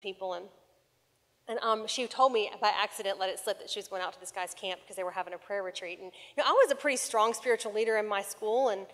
people, and she told me by accident, let it slip, that she was going out to this guy's camp because they were having a prayer retreat. And I was a pretty strong spiritual leader in my school, and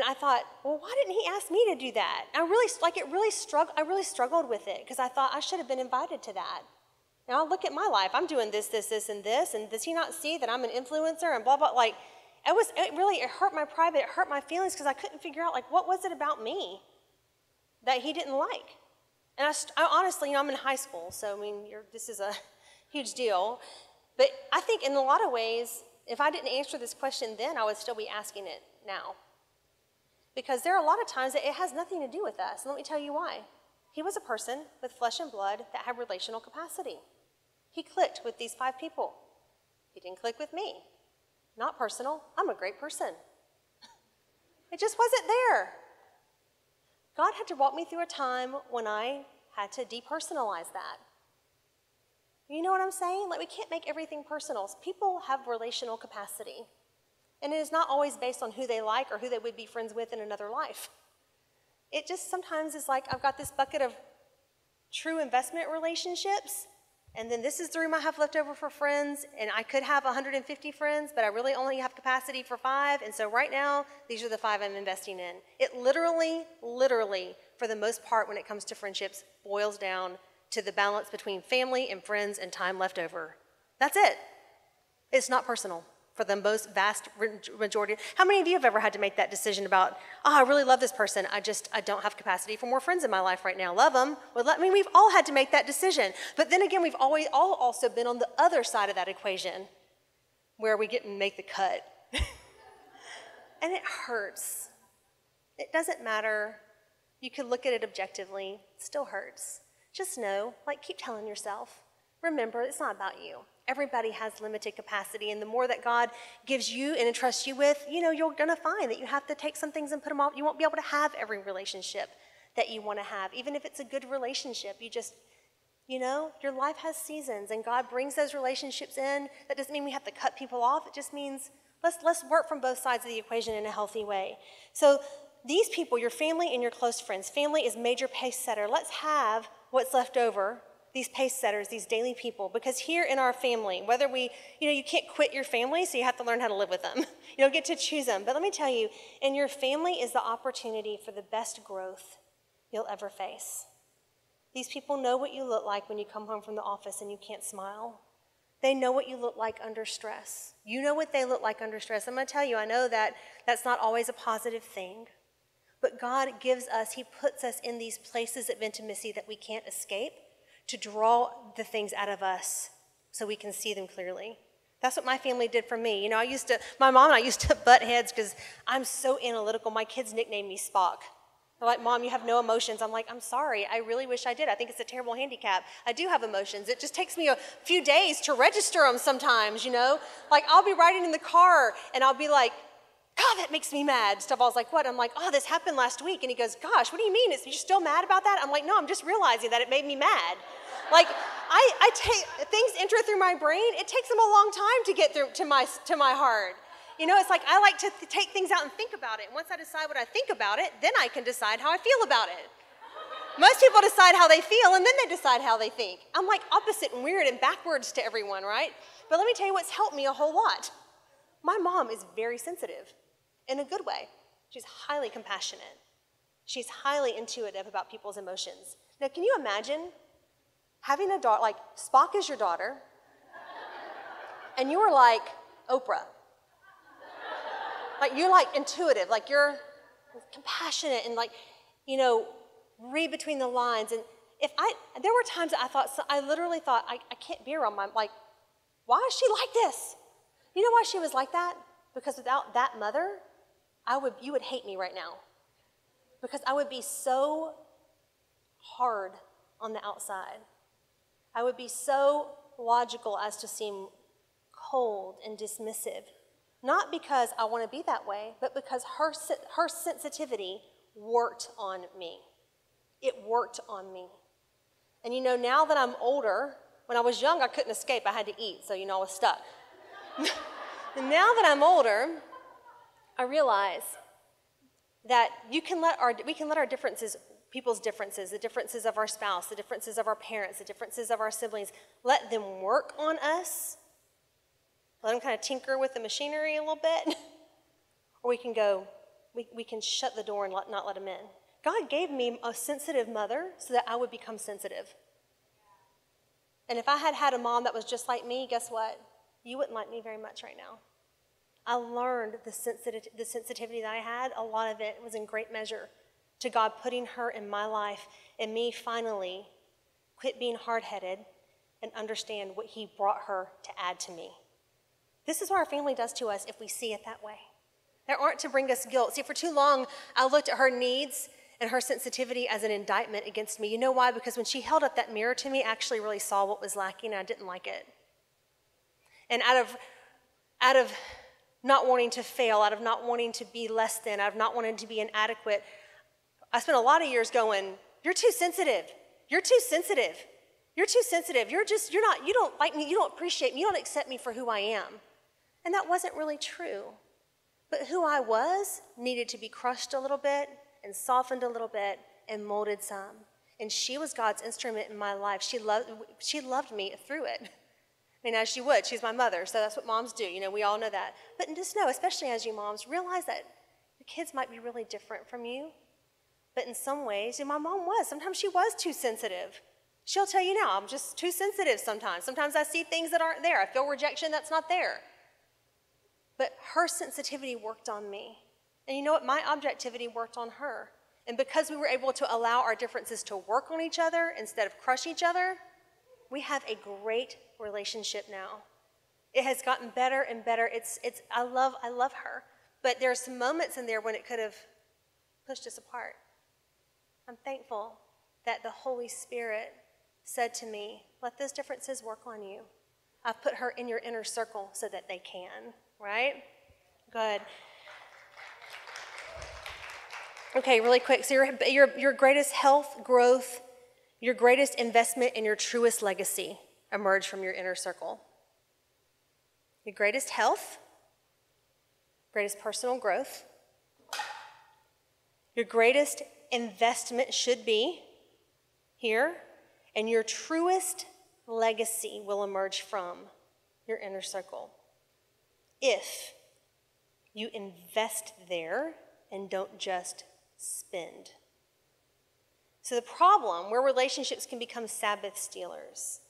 I thought, well, why didn't he ask me to do that? I really struggled with it because I thought I should have been invited to that. Now look at my life. I'm doing this, and this, and does he not see that I'm an influencer and blah, blah, like, it hurt my pride, but it hurt my feelings because I couldn't figure out, like, what was it about me that he didn't like? And I honestly, I'm in high school, so, I mean, this is a huge deal. But I think in a lot of ways, if I didn't answer this question then, I would still be asking it now. Because there are a lot of times that it has nothing to do with us. And let me tell you why. He was a person with flesh and blood that had relational capacity. He clicked with these 5 people. He didn't click with me. Not personal. I'm a great person. It just wasn't there. God had to walk me through a time when I had to depersonalize that. You know what I'm saying? Like, we can't make everything personal. People have relational capacity. And it is not always based on who they like or who they would be friends with in another life. It just sometimes is like, I've got this bucket of true investment relationships, and then this is the room I have left over for friends, and I could have 150 friends, but I really only have capacity for 5, and so right now, these are the 5 I'm investing in. It literally, for the most part, when it comes to friendships, boils down to the balance between family and friends and time left over. That's it. It's not personal for the most vast majority. How many of you have ever had to make that decision about, I really love this person, I don't have capacity for more friends in my life right now. Love them. Well, we've all had to make that decision. But then again, we've all also been on the other side of that equation where we get and make the cut. And it hurts. It doesn't matter. You can look at it objectively. It still hurts. Just know, keep telling yourself, remember, it's not about you. Everybody has limited capacity, and the more that God gives you and entrusts you with, you're going to find that you have to take some things and put them off. You won't be able to have every relationship that you want to have, even if it's a good relationship. Your life has seasons, and God brings those relationships in. That doesn't mean we have to cut people off. It just means let's work from both sides of the equation in a healthy way. So these people, your family and your close friends, family is major pace setter. Let's have what's left over, these pace setters, these daily people, because here in our family, whether you can't quit your family, so you have to learn how to live with them. You don't get to choose them. But let me tell you, in your family is the opportunity for the best growth you'll ever face. These people know what you look like when you come home from the office and you can't smile. They know what you look like under stress. You know what they look like under stress. I'm going to tell you, I know that that's not always a positive thing, but God gives us, he puts us in these places of intimacy that we can't escape, to draw the things out of us so we can see them clearly. That's what my family did for me. My mom and I used to butt heads because I'm so analytical. My kids nicknamed me Spock. They're like, Mom, you have no emotions. I'm like, I'm sorry. I really wish I did. I think it's a terrible handicap. I do have emotions. It just takes me a few days to register them sometimes, I'll be riding in the car and I'll be like, God, that makes me mad. Stovall's like, what? I'm like, oh, this happened last week. And he goes, gosh, what do you mean? You're still mad about that? I'm like, no, I'm just realizing that it made me mad. I take things enter through my brain. It takes them a long time to get through to my heart. It's like I like to take things out and think about it. And once I decide what I think about it, then I can decide how I feel about it. Most people decide how they feel, and then they decide how they think. I'm like opposite and weird and backwards to everyone, right? But let me tell you what's helped me a whole lot. My mom is very sensitive in a good way. She's highly compassionate. She's highly intuitive about people's emotions. Now, can you imagine having a daughter, Spock is your daughter, and you are like Oprah. You're intuitive, you're compassionate and read between the lines. And there were times that I literally thought, I can't be around why is she like this? You know why she was like that? Because without that mother, you would hate me right now. Because I would be so hard on the outside. I would be so logical as to seem cold and dismissive. Not because I want to be that way, but because her sensitivity worked on me. It worked on me. And now that I'm older, when I was young, I couldn't escape. I had to eat, so I was stuck. And now that I'm older, I realize that we can let our differences people's differences, the differences of our spouse, the differences of our parents, the differences of our siblings. Let them work on us. Let them kind of tinker with the machinery a little bit. Or we can go, we can shut the door and not let them in. God gave me a sensitive mother so that I would become sensitive. And if I had had a mom that was just like me, guess what? You wouldn't like me very much right now. I learned the sensitivity that I had. A lot of it was in great measure to God putting her in my life and me finally quit being hard-headed and understand what he brought her to add to me. This is what our family does to us if we see it that way. They aren't to bring us guilt. See, for too long, I looked at her needs and her sensitivity as an indictment against me. You know why? Because when she held up that mirror to me, I actually really saw what was lacking, and I didn't like it. And out of not wanting to fail, out of not wanting to be less than, out of not wanting to be inadequate, I spent a lot of years going, you're too sensitive. You're too sensitive. You're too sensitive. You don't like me. You don't appreciate me. You don't accept me for who I am. And that wasn't really true. But who I was needed to be crushed a little bit and softened a little bit and molded some. And she was God's instrument in my life. She loved me through it. I mean, as she would. She's my mother, so that's what moms do. You know, we all know that. But just know, especially as you moms, realize that your kids might be really different from you. But in some ways, my mom was. Sometimes she was too sensitive. She'll tell you now, I'm just too sensitive sometimes. Sometimes I see things that aren't there. I feel rejection that's not there. But her sensitivity worked on me. And you know what? My objectivity worked on her. And because we were able to allow our differences to work on each other instead of crush each other, we have a great relationship now. It has gotten better and better. I love her. But there are some moments in there when it could have pushed us apart. I'm thankful that the Holy Spirit said to me, let those differences work on you. I've put her in your inner circle so that they can, right? Good. Okay, really quick. So your greatest health, growth, your greatest investment, and your truest legacy emerge from your inner circle. Your greatest health, greatest personal growth, your greatest investment should be here, and your truest legacy will emerge from your inner circle. If you invest there and don't just spend. So the problem where relationships can become Sabbath stealers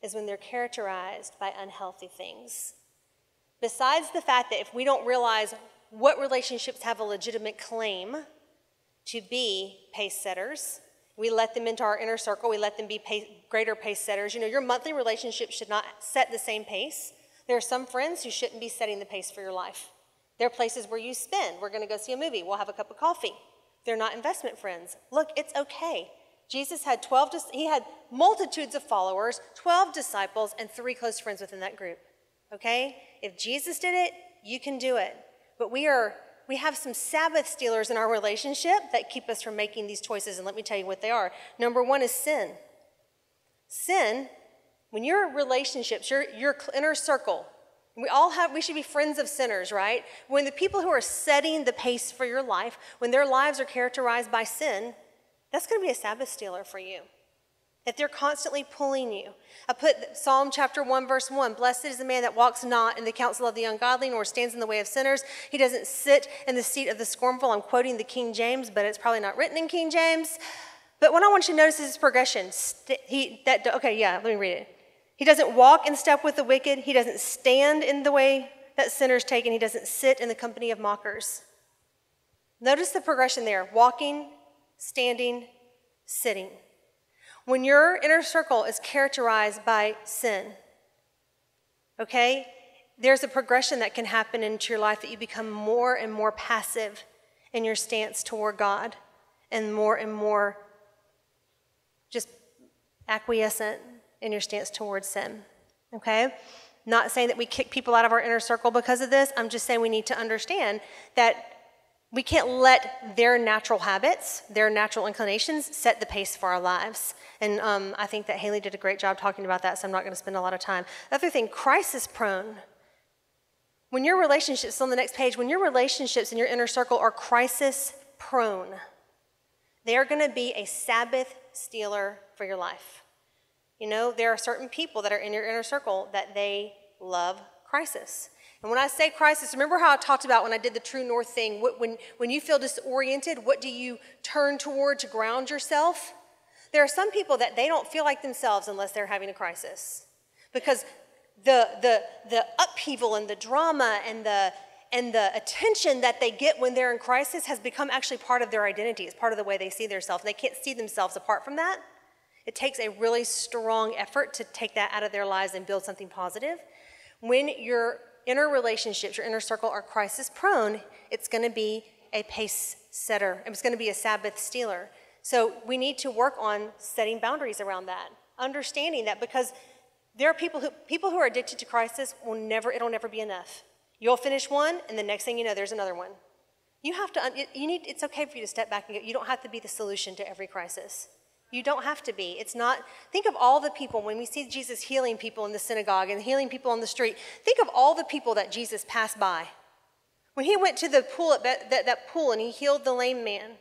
is when they're characterized by unhealthy things. Besides the fact that if we don't realize what relationships have a legitimate claim to be pace setters, we let them into our inner circle, we let them be greater pace setters. You know, your monthly relationship should not set the same pace. There are some friends who shouldn't be setting the pace for your life. There are places where you spend. We're going to go see a movie. We'll have a cup of coffee. They're not investment friends. Look, it's okay. Jesus had he had multitudes of followers, 12 disciples, and 3 close friends within that group. Okay? If Jesus did it, you can do it. But we have some Sabbath stealers in our relationship that keep us from making these choices, and let me tell you what they are. Number 1 is sin. Sin, when your relationships, your inner circle, we should be friends of sinners, right? When the people who are setting the pace for your life, when their lives are characterized by sin, that's going to be a Sabbath stealer for you. If they're constantly pulling you. I put Psalm chapter 1, verse 1, blessed is the man that walks not in the counsel of the ungodly, nor stands in the way of sinners. He doesn't sit in the seat of the scornful. I'm quoting the King James, but it's probably not written in King James. But what I want you to notice is his progression. Let me read it. He doesn't walk in step with the wicked. He doesn't stand in the way that sinners take, and he doesn't sit in the company of mockers. Notice the progression there. Walking, standing, sitting. When your inner circle is characterized by sin, okay, there's a progression that can happen into your life that you become more and more passive in your stance toward God and more just acquiescent in your stance towards sin, okay? Not saying that we kick people out of our inner circle because of this. I'm just saying we need to understand that we can't let their natural habits, their natural inclinations set the pace for our lives. And I think that Haley did a great job talking about that, so I'm not going to spend a lot of time. The other thing, crisis prone. When your relationships, on the next page, when your relationships in your inner circle are crisis prone, They're going to be a Sabbath stealer for your life. You know, there are certain people that are in your inner circle that they love crisis. And when I say crisis, remember how I talked about when I did the True North thing, when you feel disoriented, what do you turn toward to ground yourself? There are some people that they don't feel like themselves unless they're having a crisis. Because the upheaval and the drama and the attention that they get when they're in crisis has become actually part of their identity. It's part of the way they see themselves. They can't see themselves apart from that. It takes a really strong effort to take that out of their lives and build something positive. When your inner relationships, your inner circle are crisis prone, it's going to be a pace setter. It's going to be a Sabbath stealer. So we need to work on setting boundaries around that, understanding that, because there are people who are addicted to crisis it'll never be enough. You'll finish one, and the next thing you know, there's another one. It's okay for you to step back and you don't have to be the solution to every crisis. You don't have to be. It's not, think of all the people, when we see Jesus healing people in the synagogue and healing people on the street, think of all the people that Jesus passed by. When he went to the pool, that pool, and he healed the lame man,